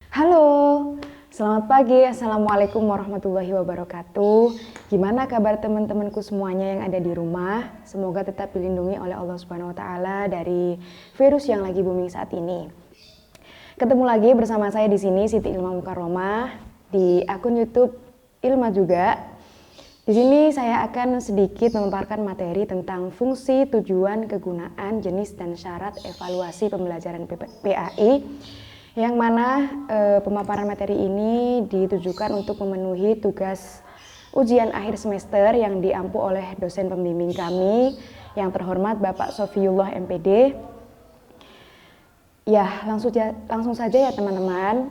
Halo, selamat pagi. Assalamualaikum warahmatullahi wabarakatuh. Gimana kabar teman-temanku semuanya yang ada di rumah? Semoga tetap dilindungi oleh Allah Subhanahu wa taala dari virus yang lagi booming saat ini. Ketemu lagi bersama saya di sini Siti Ilma Mukarromah di akun YouTube Ilma juga. Di sini saya akan sedikit memaparkan materi tentang fungsi, tujuan, kegunaan, jenis dan syarat evaluasi pembelajaran PAI, yang mana pemaparan materi ini ditujukan untuk memenuhi tugas ujian akhir semester yang diampu oleh dosen pembimbing kami yang terhormat Bapak Sofiullah MPD. Ya, langsung saja ya teman-teman.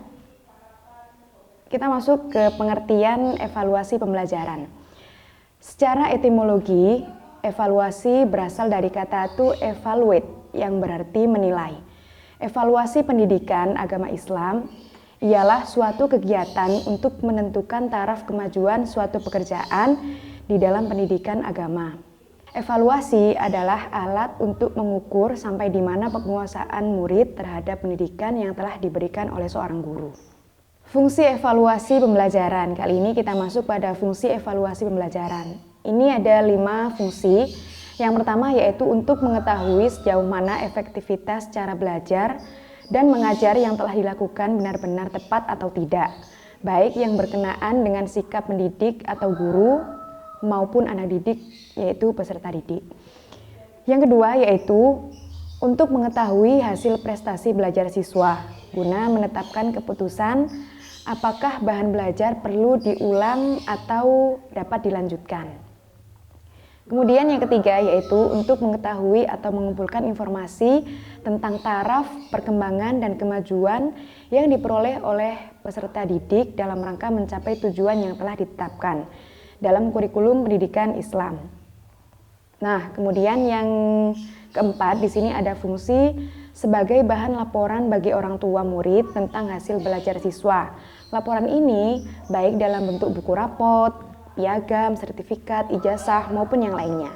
Kita masuk ke pengertian evaluasi pembelajaran. Secara etimologi, evaluasi berasal dari kata to evaluate yang berarti menilai. Evaluasi pendidikan agama Islam ialah suatu kegiatan untuk menentukan taraf kemajuan suatu pekerjaan di dalam pendidikan agama. Evaluasi adalah alat untuk mengukur sampai di mana penguasaan murid terhadap pendidikan yang telah diberikan oleh seorang guru. Fungsi evaluasi pembelajaran. Kali ini kita masuk pada fungsi evaluasi pembelajaran. Ini ada 5 fungsi. Yang pertama yaitu untuk mengetahui sejauh mana efektivitas cara belajar dan mengajar yang telah dilakukan benar-benar tepat atau tidak, baik yang berkenaan dengan sikap pendidik atau guru maupun anak didik, yaitu peserta didik. Yang kedua yaitu untuk mengetahui hasil prestasi belajar siswa guna menetapkan keputusan apakah bahan belajar perlu diulang atau dapat dilanjutkan. Kemudian yang ketiga yaitu untuk mengetahui atau mengumpulkan informasi tentang taraf, perkembangan, dan kemajuan yang diperoleh oleh peserta didik dalam rangka mencapai tujuan yang telah ditetapkan dalam kurikulum pendidikan Islam. Nah, kemudian yang keempat di sini ada fungsi sebagai bahan laporan bagi orang tua murid tentang hasil belajar siswa. Laporan ini baik dalam bentuk buku rapot, piagam, sertifikat, ijazah maupun yang lainnya.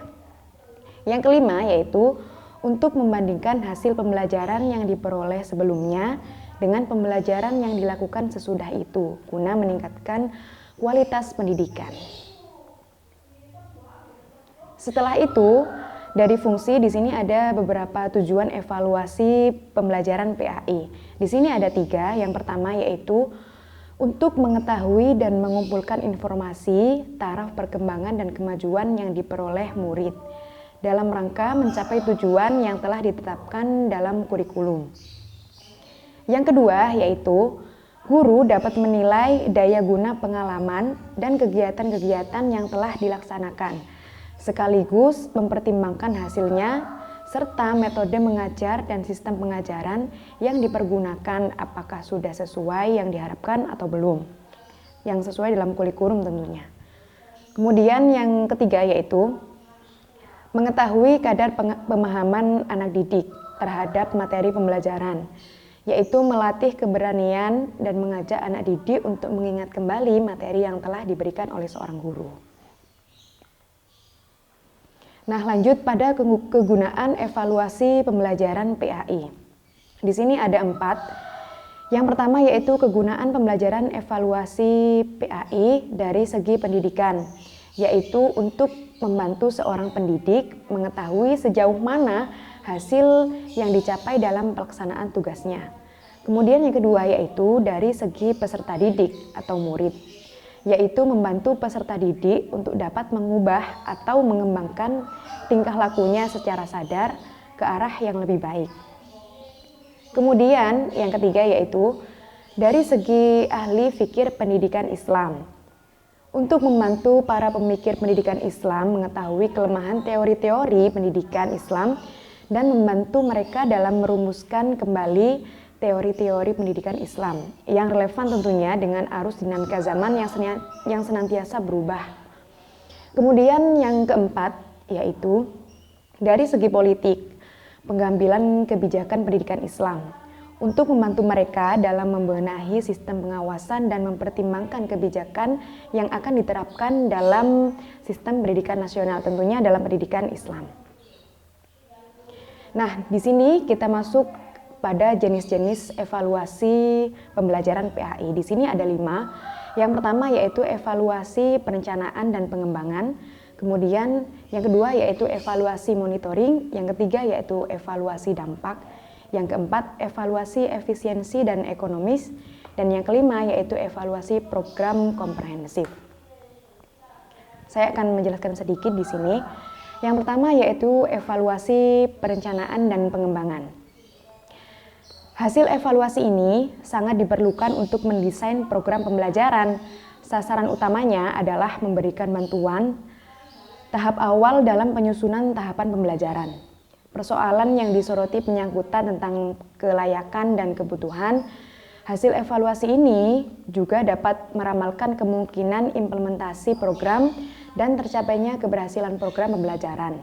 Yang kelima yaitu untuk membandingkan hasil pembelajaran yang diperoleh sebelumnya dengan pembelajaran yang dilakukan sesudah itu guna meningkatkan kualitas pendidikan. Setelah itu, dari fungsi di sini ada beberapa tujuan evaluasi pembelajaran PAI. Di sini ada 3. Yang pertama yaitu untuk mengetahui dan mengumpulkan informasi taraf perkembangan dan kemajuan yang diperoleh murid dalam rangka mencapai tujuan yang telah ditetapkan dalam kurikulum. Yang kedua yaitu guru dapat menilai daya guna pengalaman dan kegiatan-kegiatan yang telah dilaksanakan, sekaligus mempertimbangkan hasilnya serta metode mengajar dan sistem pengajaran yang dipergunakan apakah sudah sesuai yang diharapkan atau belum, yang sesuai dalam kurikulum tentunya. Kemudian yang ketiga yaitu mengetahui kadar pemahaman anak didik terhadap materi pembelajaran, yaitu melatih keberanian dan mengajak anak didik untuk mengingat kembali materi yang telah diberikan oleh seorang guru. Nah, lanjut pada kegunaan evaluasi pembelajaran PAI. Di sini ada 4. Yang pertama yaitu kegunaan pembelajaran evaluasi PAI dari segi pendidikan, yaitu untuk membantu seorang pendidik mengetahui sejauh mana hasil yang dicapai dalam pelaksanaan tugasnya. Kemudian yang kedua yaitu dari segi peserta didik atau murid, yaitu membantu peserta didik untuk dapat mengubah atau mengembangkan tingkah lakunya secara sadar ke arah yang lebih baik. Kemudian yang ketiga yaitu dari segi ahli fikir pendidikan Islam, untuk membantu para pemikir pendidikan Islam mengetahui kelemahan teori-teori pendidikan Islam dan membantu mereka dalam merumuskan kembali teori-teori pendidikan Islam yang relevan tentunya dengan arus dinamika zaman yang senantiasa berubah. Kemudian yang keempat yaitu dari segi politik, pengambilan kebijakan pendidikan Islam untuk membantu mereka dalam membenahi sistem pengawasan dan mempertimbangkan kebijakan yang akan diterapkan dalam sistem pendidikan nasional, tentunya dalam pendidikan Islam. Nah, di sini kita masuk pada jenis-jenis evaluasi pembelajaran PAI. Di sini ada 5. Yang pertama yaitu evaluasi perencanaan dan pengembangan. Kemudian yang kedua yaitu evaluasi monitoring. Yang ketiga yaitu evaluasi dampak. Yang keempat evaluasi efisiensi dan ekonomis. Dan yang kelima yaitu evaluasi program komprehensif. Saya akan menjelaskan sedikit di sini. Yang pertama yaitu evaluasi perencanaan dan pengembangan. Hasil evaluasi ini sangat diperlukan untuk mendesain program pembelajaran. Sasaran utamanya adalah memberikan bantuan tahap awal dalam penyusunan tahapan pembelajaran. Persoalan yang disoroti penyangkutan tentang kelayakan dan kebutuhan. Hasil evaluasi ini juga dapat meramalkan kemungkinan implementasi program dan tercapainya keberhasilan program pembelajaran.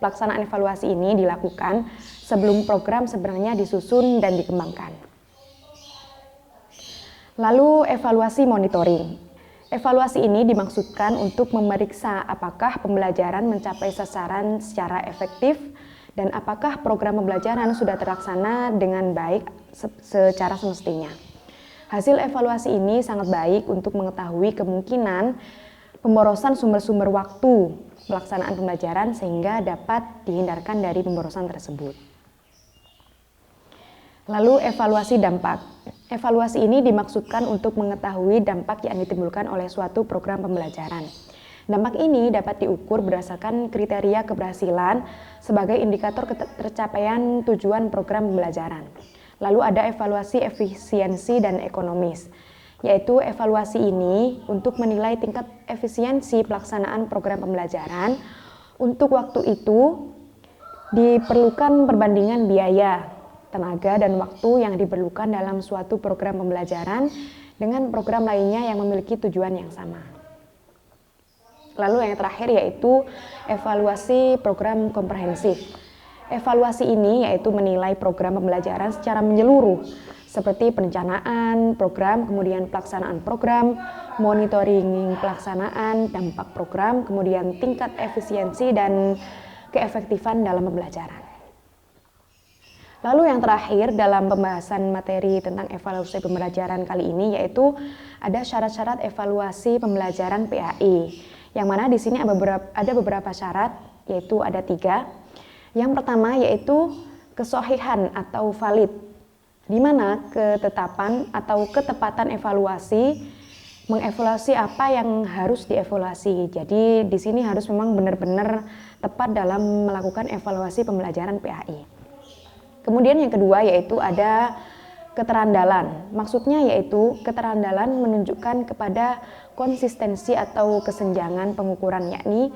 Pelaksanaan evaluasi ini dilakukan sebelum program sebenarnya disusun dan dikembangkan. Lalu evaluasi monitoring. Evaluasi ini dimaksudkan untuk memeriksa apakah pembelajaran mencapai sasaran secara efektif dan apakah program pembelajaran sudah terlaksana dengan baik secara semestinya. Hasil evaluasi ini sangat baik untuk mengetahui kemungkinan pemborosan sumber-sumber waktu pelaksanaan pembelajaran sehingga dapat dihindarkan dari pemborosan tersebut. Lalu evaluasi dampak. Evaluasi ini dimaksudkan untuk mengetahui dampak yang ditimbulkan oleh suatu program pembelajaran. Dampak ini dapat diukur berdasarkan kriteria keberhasilan sebagai indikator tercapaian tujuan program pembelajaran. Lalu ada evaluasi efisiensi dan ekonomis. Yaitu evaluasi ini untuk menilai tingkat efisiensi pelaksanaan program pembelajaran. Untuk waktu itu diperlukan perbandingan biaya, tenaga, dan waktu yang diperlukan dalam suatu program pembelajaran dengan program lainnya yang memiliki tujuan yang sama. Lalu yang terakhir yaitu evaluasi program komprehensif. Evaluasi ini yaitu menilai program pembelajaran secara menyeluruh, seperti perencanaan program, kemudian pelaksanaan program, monitoring pelaksanaan, dampak program, kemudian tingkat efisiensi dan keefektifan dalam pembelajaran. Lalu yang terakhir dalam pembahasan materi tentang evaluasi pembelajaran kali ini yaitu ada syarat-syarat evaluasi pembelajaran PAI. Yang mana di sini ada beberapa syarat, yaitu ada 3. Yang pertama yaitu kesohihan atau valid, di mana ketetapan atau ketepatan evaluasi mengevaluasi apa yang harus dievaluasi. Jadi di sini harus memang benar-benar tepat dalam melakukan evaluasi pembelajaran PAI. Kemudian yang kedua yaitu ada keterandalan. Maksudnya yaitu keterandalan menunjukkan kepada konsistensi atau kesenjangan pengukuran, yakni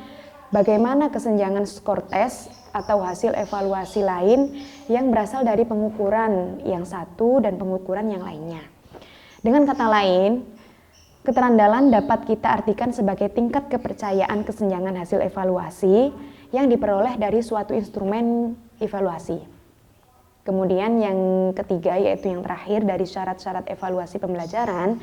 bagaimana kesenjangan skor tes atau hasil evaluasi lain yang berasal dari pengukuran yang satu dan pengukuran yang lainnya. Dengan kata lain, keterandalan dapat kita artikan sebagai tingkat kepercayaan kesenjangan hasil evaluasi yang diperoleh dari suatu instrumen evaluasi. Kemudian yang ketiga yaitu yang terakhir dari syarat-syarat evaluasi pembelajaran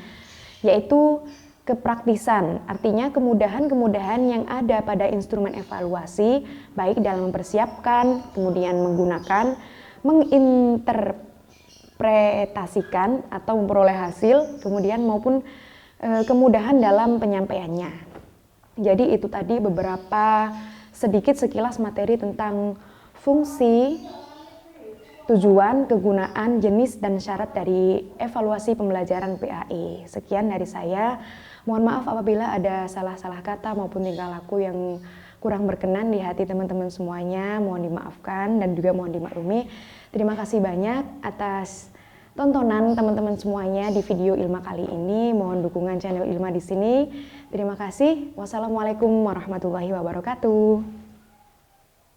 yaitu kepraktisan, artinya kemudahan-kemudahan yang ada pada instrumen evaluasi, baik dalam mempersiapkan, kemudian menggunakan, menginterpretasikan atau memperoleh hasil, kemudian maupun kemudahan dalam penyampaiannya. Jadi itu tadi beberapa sedikit sekilas materi tentang fungsi, tujuan, kegunaan, jenis, dan syarat dari evaluasi pembelajaran PAI. Sekian dari saya. Mohon maaf apabila ada salah-salah kata maupun tingkah laku yang kurang berkenan di hati teman-teman semuanya. Mohon dimaafkan dan juga mohon dimaklumi. Terima kasih banyak atas tontonan teman-teman semuanya di video Ilma kali ini. Mohon dukungan channel Ilma di sini. Terima kasih. Wassalamualaikum warahmatullahi wabarakatuh.